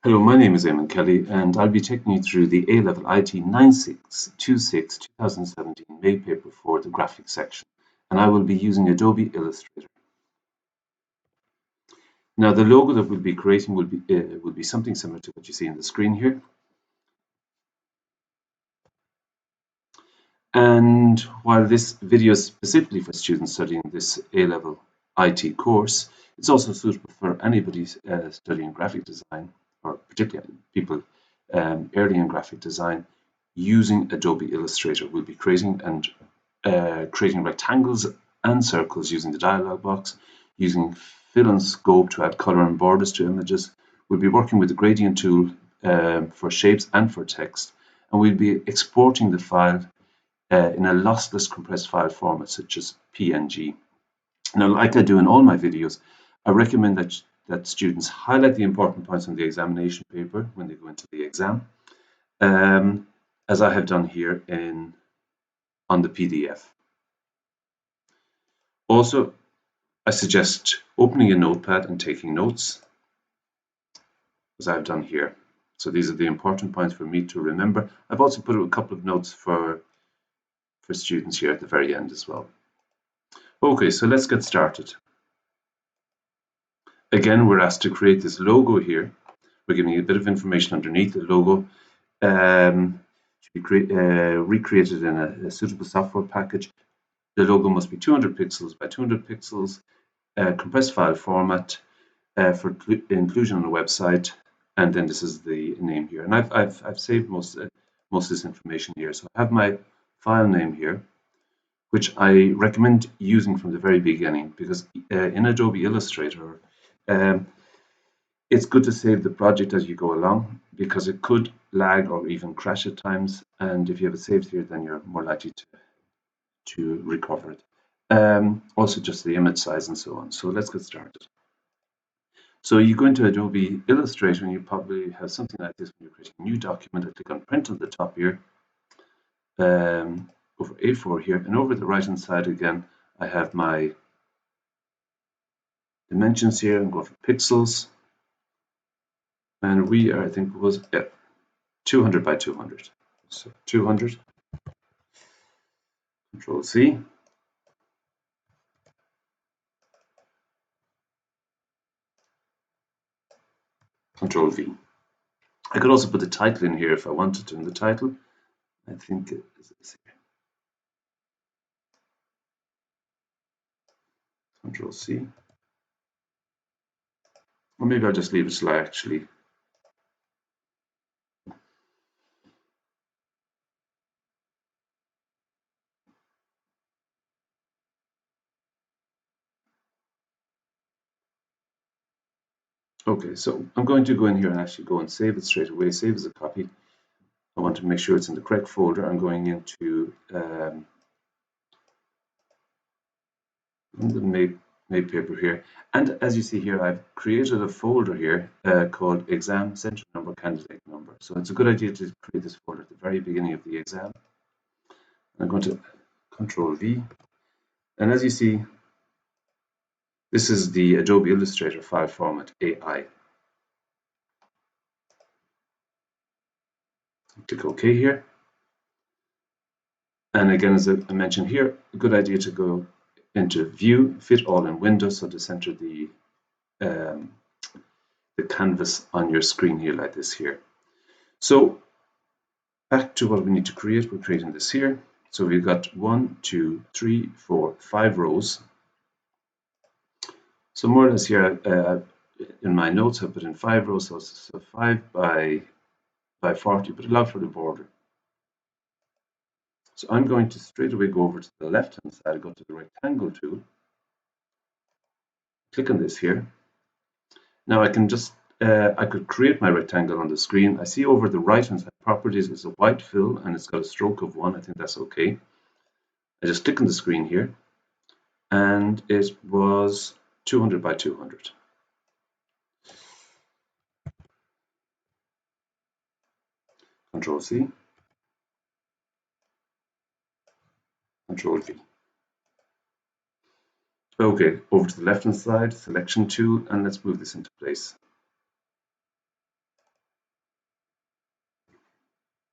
Hello, my name is Eamon Kelly, and I'll be taking you through the A-Level IT 9626 2017 May paper for the graphics section, and I will be using Adobe Illustrator. Now, the logo that we'll be creating will be something similar to what you see on the screen here. And while this video is specifically for students studying this A-Level IT course, it's also suitable for anybody studying graphic design, or particularly people early in graphic design using Adobe Illustrator. We'll be creating rectangles and circles using the dialog box, using fill and scope to add color and borders to images. We'll be working with the gradient tool for shapes and for text, and we'll be exporting the file in a lossless compressed file format such as PNG. Now, like I do in all my videos, I recommend that students highlight the important points on the examination paper when they go into the exam, as I have done here on the PDF. Also, I suggest opening a notepad and taking notes, as I've done here. So these are the important points for me to remember. I've also put a couple of notes for students here at the very end as well. Okay, so let's get started. Again, we're asked to create this logo here. We're giving a bit of information underneath the logo. Should be recreated in a suitable software package. The logo must be 200 pixels by 200 pixels, compressed file format for inclusion on the website, and then this is the name here. And I've saved most of this information here. So I have my file name here, which I recommend using from the very beginning, because in Adobe Illustrator, it's good to save the project as you go along, because it could lag or even crash at times. And if you have it saved here, then you're more likely to recover it. Also just the image size and so on. So let's get started. So you go into Adobe Illustrator and you probably have something like this when you're creating a new document. I click on print on the top here, over A4 here, and over the right hand side again, I have my dimensions here and go for pixels. And we are, I think it was 200 by 200. So 200, Control C. Control V. I could also put the title in here if I wanted to in the title. I think it is this here. Control C. Or maybe I'll just leave it till I actually. Okay, so I'm going to go in here and actually go and save it straight away. Save as a copy. I want to make sure it's in the correct folder. I'm going into the made paper here. And as you see here, I've created a folder here called Exam Center Number Candidate Number. So it's a good idea to create this folder at the very beginning of the exam. I'm going to Control V. And as you see, this is the Adobe Illustrator file format AI. Click OK here. And again, as I mentioned here, a good idea to go into View, Fit All in Windows, so to center the canvas on your screen here like this here. So back to what we need to create. We're creating this here. So we've got 1, 2, 3, 4, 5 rows. So more or less here in my notes, I put in 5 rows, so 5 by 40, but allow for the border. So I'm going to straight away go over to the left hand side, go to the rectangle tool, click on this here. Now I can just I could create my rectangle on the screen. I see over the right hand side properties is a white fill and it's got a stroke of 1. I think that's okay. I just click on the screen here, and it was 200 by 200. Control C, Control V. Okay, over to the left hand side, selection tool, and let's move this into place.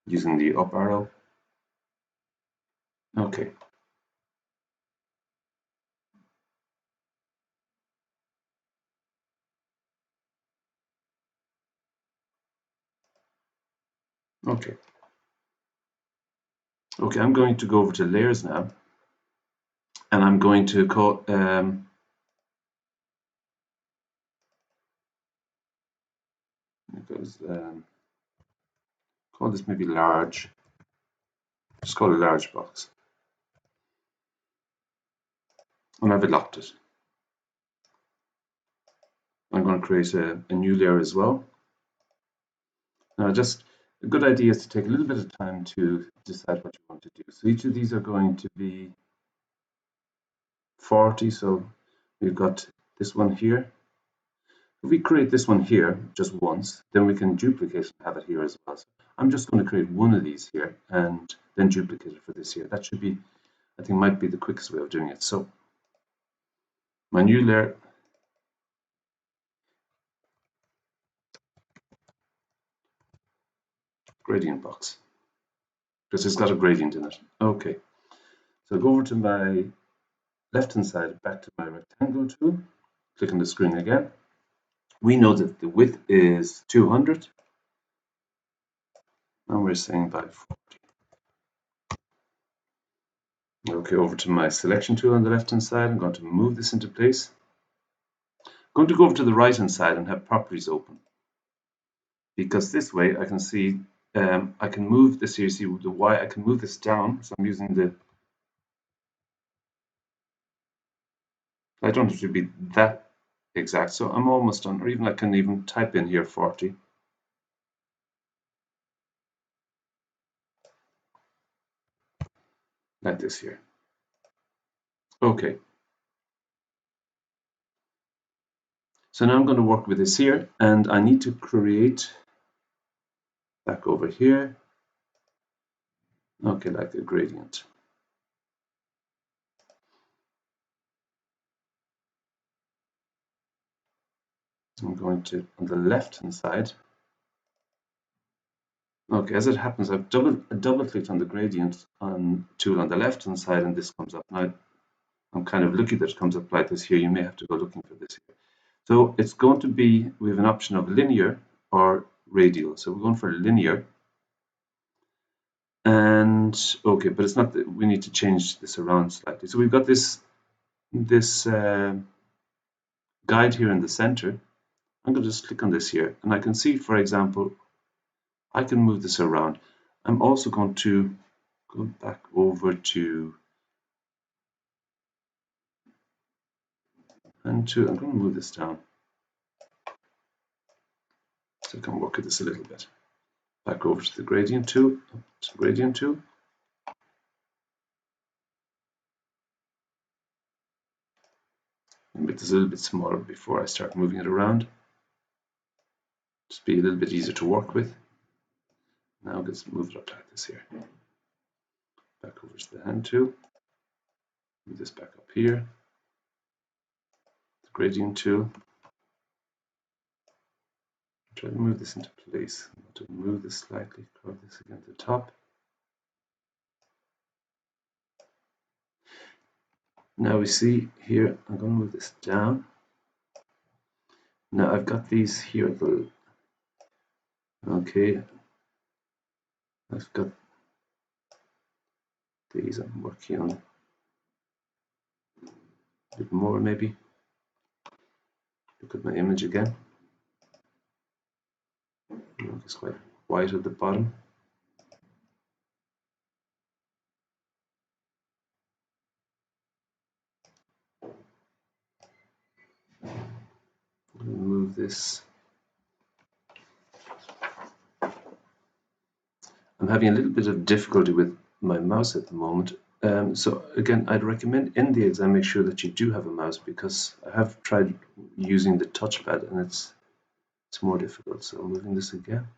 using the up arrow. Okay. Okay. Okay, I'm going to go over to layers now, and I'm going to call call this maybe large. Just call it large box, and I've locked it. I'm going to create a new layer as well. Now, just a good idea is to take a little bit of time to decide what you want to do. So each of these are going to be 40. So we've got this one here. If we create this one here just once, then we can duplicate and have it here as well. So I'm just going to create one of these here and then duplicate it for this here. That should be, I think, might be the quickest way of doing it. So my new layer, gradient box, because it's got a gradient in it. Okay, so go over to my left-hand side, back to my rectangle tool, click on the screen again. We know that the width is 200, and we're saying by 40. Okay, over to my selection tool on the left-hand side. I'm going to move this into place. I'm going to go over to the right-hand side and have properties open, because this way I can see I can move this here. You see the Y, I can move this down. So I'm using the, I don't have to be that exact. So I'm almost done, or even I can even type in here 40. Like this here. Okay. So now I'm going to work with this here, and I need to create back over here. Okay, like a gradient. I'm going to, on the left hand side. Okay, as it happens, I've double clicked on the gradient tool on the left hand side, and this comes up. Now I'm kind of lucky that it comes up like this here. You may have to go looking for this here. So it's going to be, we have an option of linear or radial. So we're going for linear. And okay, but it's not that we need to change this around slightly. So we've got this guide here in the center. I'm going to just click on this here, and I can see, for example, I can move this around. I'm also going to go back over to, I'm going to move this down so I can work with this a little bit. Back over to the gradient tool, and make this a little bit smaller before I start moving it around. Just be a little bit easier to work with. Now let's move it up like this here. Back over to the hand tool. Move this back up here. The gradient tool. Try to move this into place. I want to move this slightly, curve this again to the top. Now we see here, I'm going to move this down. Now I've got these here. Okay, I've got these. I'm working on a bit more maybe. Look at my image again. It's quite white at the bottom. Move this. I'm having a little bit of difficulty with my mouse at the moment. So again, I'd recommend in the exam make sure that you do have a mouse, because I have tried using the touchpad and it's more difficult. So I'm moving this again.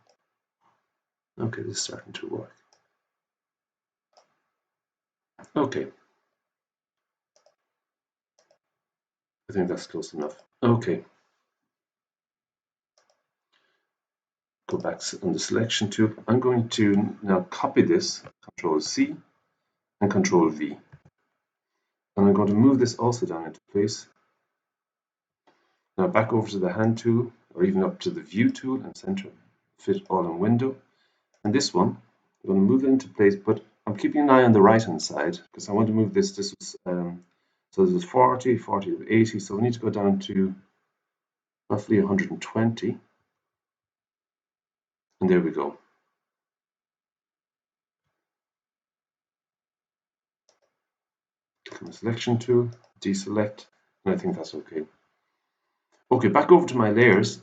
Okay, this is starting to work. Okay. I think that's close enough. Okay. go back on the selection tool. I'm going to now copy this, Control C and Control V. And I'm going to move this also down into place. Now back over to the hand tool, or even up to the view tool, and center fit all in window. And this one, I'm going to move it into place, but I'm keeping an eye on the right hand side because I want to move this. This was so this was 40, 40 to 80, so we need to go down to roughly 120. And there we go. Click on the selection tool, deselect, and I think that's okay. Okay, back over to my layers.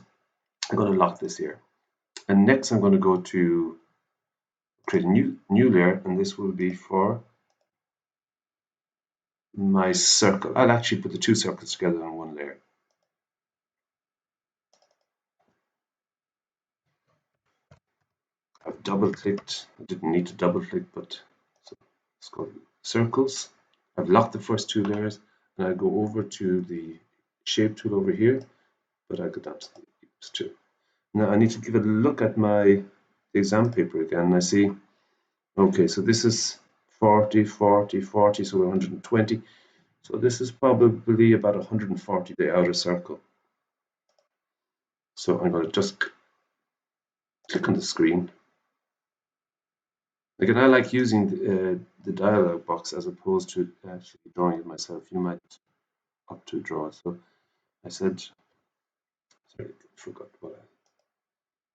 I'm going to lock this here. And next I'm going to go to create a new layer, and this will be for my circle. I'll actually put the two circles together in one layer. I've double clicked. I didn't need to double click, but so let's go circles. I've locked the first two layers, and I go over to the shape tool over here, but I go down to the ellipse tool. Now I need to give a look at my exam paper again, and I see, okay, so this is 40, 40, 40, so we're 120. So this is probably about 140, the outer circle. So I'm going to just click on the screen. Again, I like using the dialog box as opposed to actually drawing it myself. You might opt to draw. So I said, sorry, I forgot what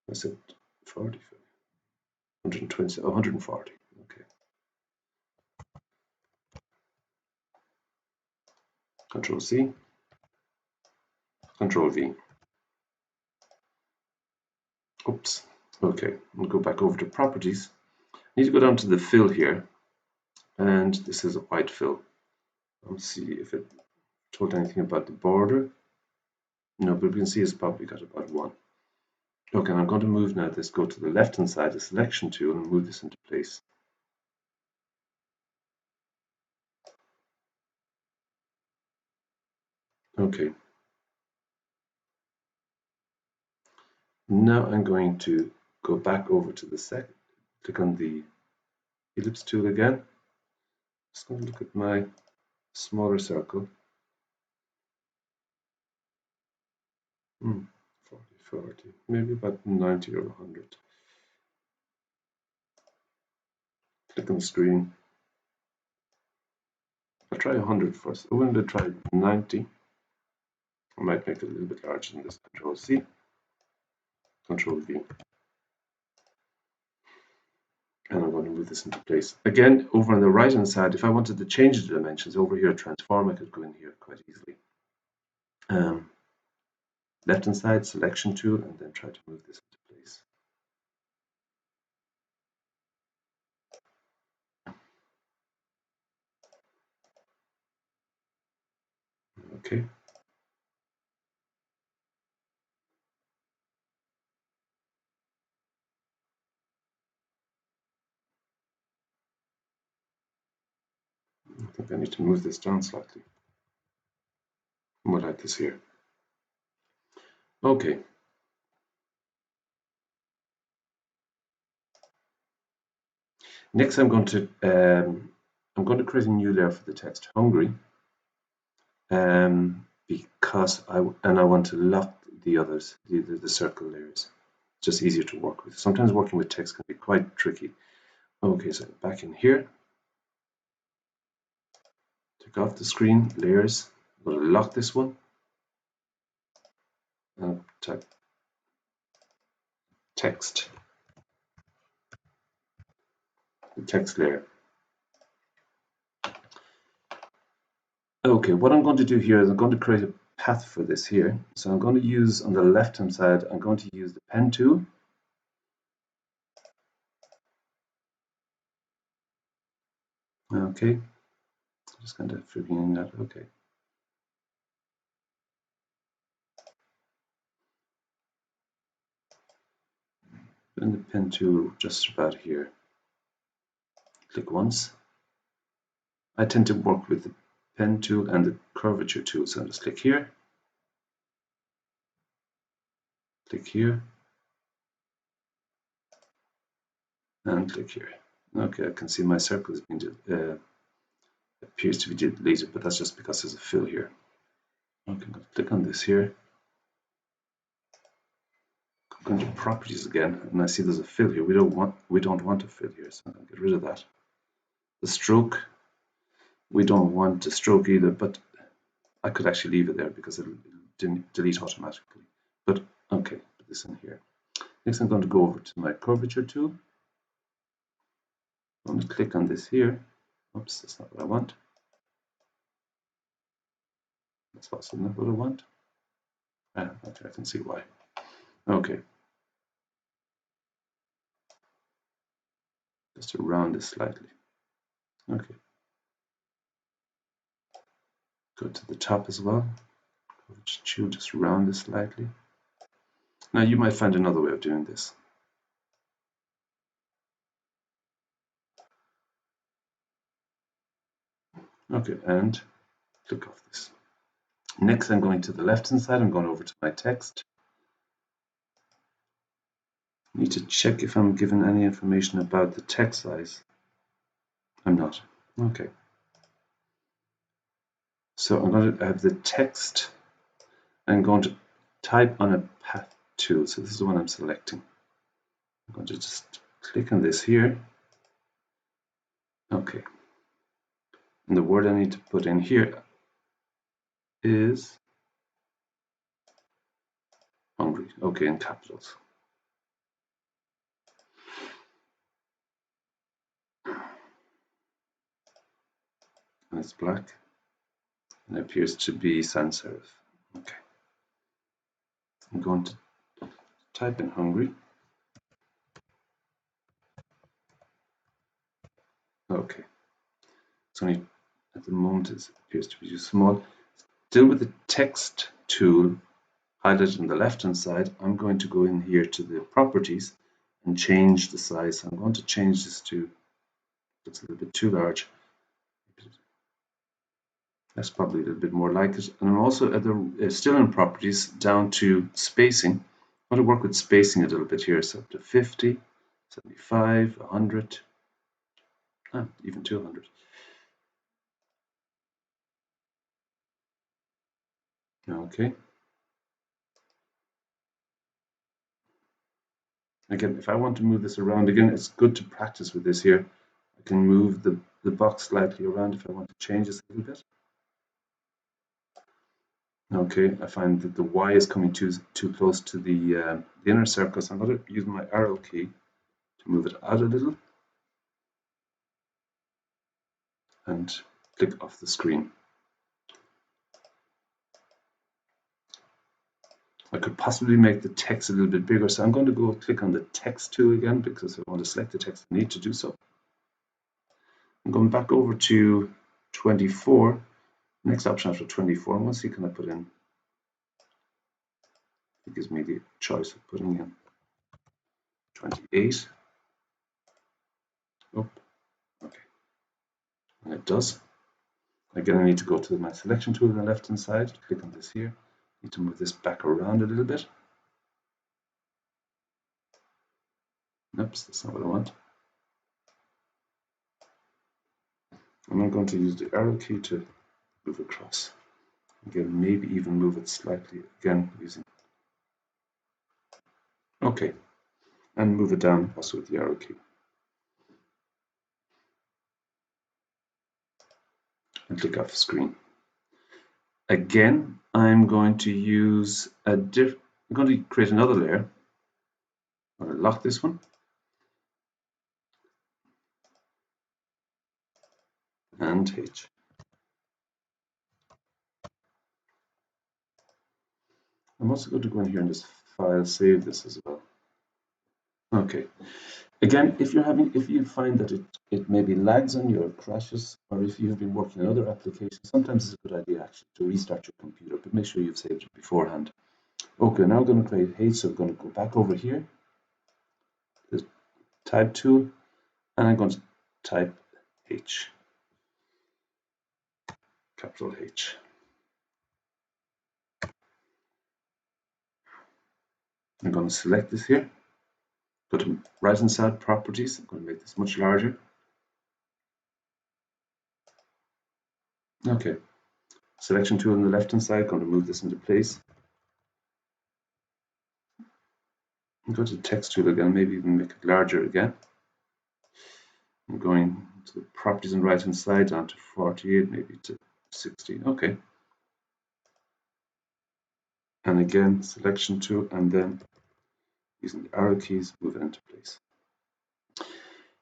I said, 40, 120, 140. Okay. Control C, Control V. Oops. Okay, we'll go back over to properties. I need to go down to the fill here, and this is a white fill. Let's see if it told anything about the border. No, but we can see it's probably got about 1. Okay, I'm going to move now this, go to the left hand side, the selection tool, and move this into place. Okay. Now I'm going to go back over to the second, click on the ellipse tool again. Just going to look at my smaller circle. 40, 40, maybe about 90 or 100. Click on the screen. I'll try 100 first. I'm going to try 90. I might make it a little bit larger than this. Control C, Control V. And I'm going to move this into place. Again, over on the right hand side, if I wanted to change the dimensions over here, transform, I could go in here quite easily. Left hand side, selection tool, and then try to move this into place. Okay. I think I need to move this down slightly. More like this here. Okay. Next, I'm going to create a new layer for the text Hungary, because I want to lock the others, the circle layers. It's just easier to work with. Sometimes working with text can be quite tricky. Okay, so back in here, take off the screen, layers. I'm going to lock this one and type text, the text layer. Okay, what I'm going to do here is I'm going to create a path for this here. So I'm going to use, on the left hand side, I'm going to use the pen tool. Okay, just kind of figuring that. Okay. And the pen tool just about here. Click once. I tend to work with the pen tool and the curvature tool. So I'll just click here. Click here. and click here. Okay, I can see my circle is being appears to be deleted, but that's just because there's a fill here. Okay, I'm going to click on this here. I'm going to properties again, and I see there's a fill here. We don't want a fill here, so I'm going to get rid of that. The stroke, we don't want a stroke either, but I could actually leave it there because it'll delete automatically. But okay, put this in here. Next, I'm going to go over to my curvature tool. I'm going to click on this here. Oops, that's not what I want. That's also not what I want. Okay, I can see why. Okay. Just to round this slightly. Okay. Go to the top as well. Just round this slightly. Now you might find another way of doing this. Okay, and click off this. Next, I'm going to the left-hand side. I'm going over to my text. I need to check if I'm given any information about the text size. I'm not. Okay. So I'm going to have the text. I'm going to type on a path tool. So this is the one I'm selecting. I'm going to just click on this here. Okay. And the word I need to put in here is hungry. Okay, in capitals. And it's black. And it appears to be sans serif. Okay. I'm going to type in hungry. Okay. It's only at the moment it appears to be too small. Still with the text tool highlighted on the left hand side, I'm going to go in here to the properties and change the size. I'm going to change this to, it's a little bit too large. That's probably a little bit more like it. And I'm also at the still in properties down to spacing. I want to work with spacing a little bit here. So up to 50, 75, 100, even 200. Okay. Again, if I want to move this around again, it's good to practice with this here. I can move the box slightly around if I want to change this a little bit. Okay, I find that the Y is coming too close to the inner circle, so I'm going to use my arrow key to move it out a little and click off the screen. I could possibly make the text a little bit bigger, so I'm going to go click on the text tool again because I want to select the text I need to do so. I'm going back over to 24. Next option after 24, and we'll see can I put in. It gives me the choice of putting in 28. Oh, okay, and it does. Again, I need to go to my selection tool on the left hand side, click on this here. I need to move this back around a little bit. Oops, that's not what I want. And I'm going to use the arrow key to move across. Again, maybe even move it slightly again using. Okay, and move it down also with the arrow key. And click off the screen. Again, I'm going to use I'm going to create another layer. I'm going to lock this one. And H. I'm also going to go in here in this file, save this as well. Okay. Again, if you find that it maybe lags on you or crashes, or if you've been working on other applications, sometimes it's a good idea actually to restart your computer, but make sure you've saved it beforehand. Okay, now I'm going to create H, so I'm going to go back over here, the type tool, and I'm going to type H, capital H. I'm going to select this here, Go to right hand side properties. I'm going to make this much larger. Okay. Selection tool on the left hand side, going to move this into place. Go to the text tool again, maybe even make it larger again. I'm going to the properties on the right hand side down to 48, maybe to 16. Okay. And again, selection tool, and then using the arrow keys, move it into place.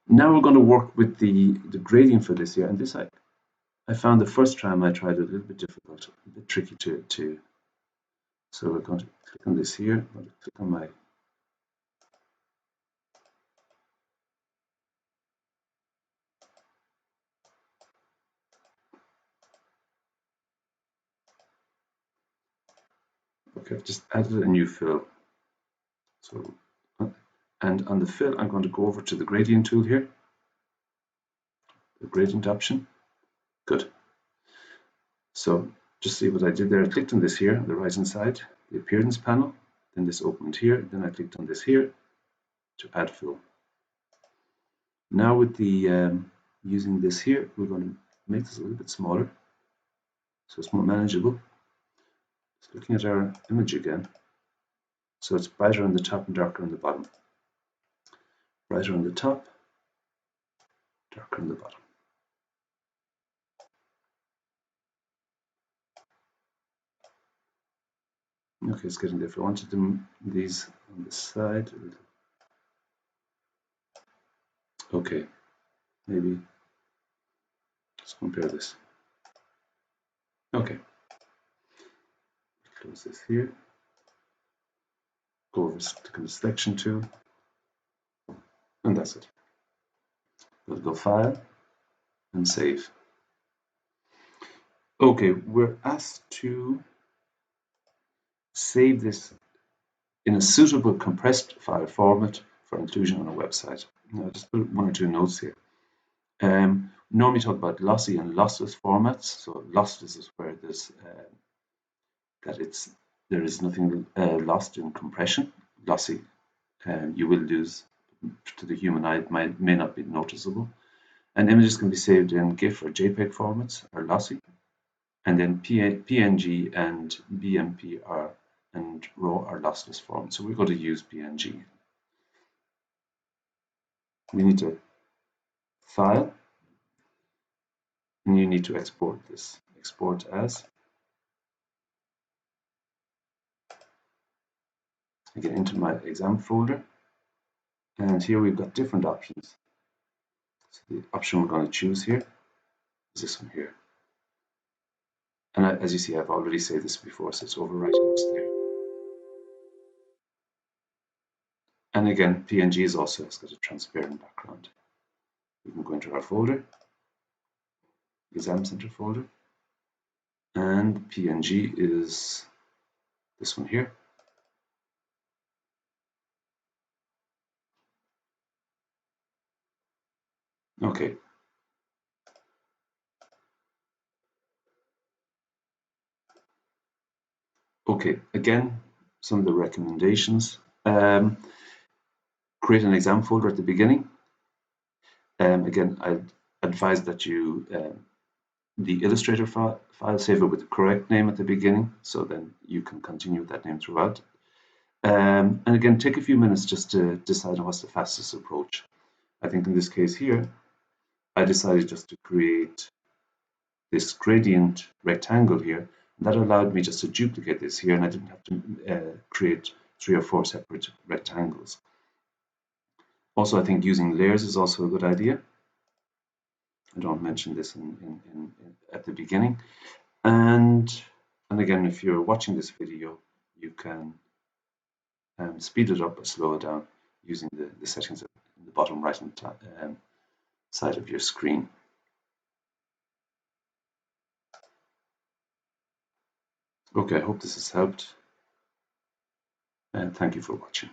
Now we're going to work with the gradient for this here, and this I found the first time I tried it a little bit difficult, a bit tricky to. So we're going to click on this here. I'm going to click on my okay, I've just added a new fill. So, and on the fill, I'm going to go over to the gradient tool here, the gradient option. Good. So just see what I did there. I clicked on this here on the right hand side, the appearance panel. Then this opened here. Then I clicked on this here to add fill. Now with the using this here, we're going to make this a little bit smaller, so it's more manageable. Just looking at our image again, so it's brighter on the top and darker on the bottom. Brighter on the top, darker on the bottom. Okay, it's getting there. If I wanted these on the side, okay, maybe let's compare this. Okay, close this here. Go over, click on the selection tool, and that's it. We'll go File and Save. Okay, we're asked to save this in a suitable compressed file format for inclusion on a website. I'll just put one or two notes here. Normally talk about lossy and lossless formats. So lossless is where there's there is nothing lost in compression. Lossy, you will lose to the human eye. It may not be noticeable. And images can be saved in GIF or JPEG formats are lossy. And then PNG and BMP and RAW are lossless forms. So we're going to use PNG. We need to file, and you need to export this. Export as. I get into my exam folder, and here we've got different options. So the option we're going to choose here is this one here. And as you see, I've already said this before, so it's overwriting what's there. And again, PNG is also has got a transparent background. We can go into our folder, Exam Center folder, and PNG is this one here. Okay. Okay, again, some of the recommendations. Create an exam folder at the beginning. Again, I'd advise that you the Illustrator file, save it with the correct name at the beginning, so then you can continue with that name throughout. And again, take a few minutes just to decide on what's the fastest approach. I think in this case here, I decided just to create this gradient rectangle here. And that allowed me just to duplicate this here, and I didn't have to create 3 or 4 separate rectangles. Also, I think using layers is also a good idea. I don't mention this at the beginning. And again, if you're watching this video, you can speed it up or slow it down using the settings in the bottom right hand side of your screen. Okay, I hope this has helped, and thank you for watching.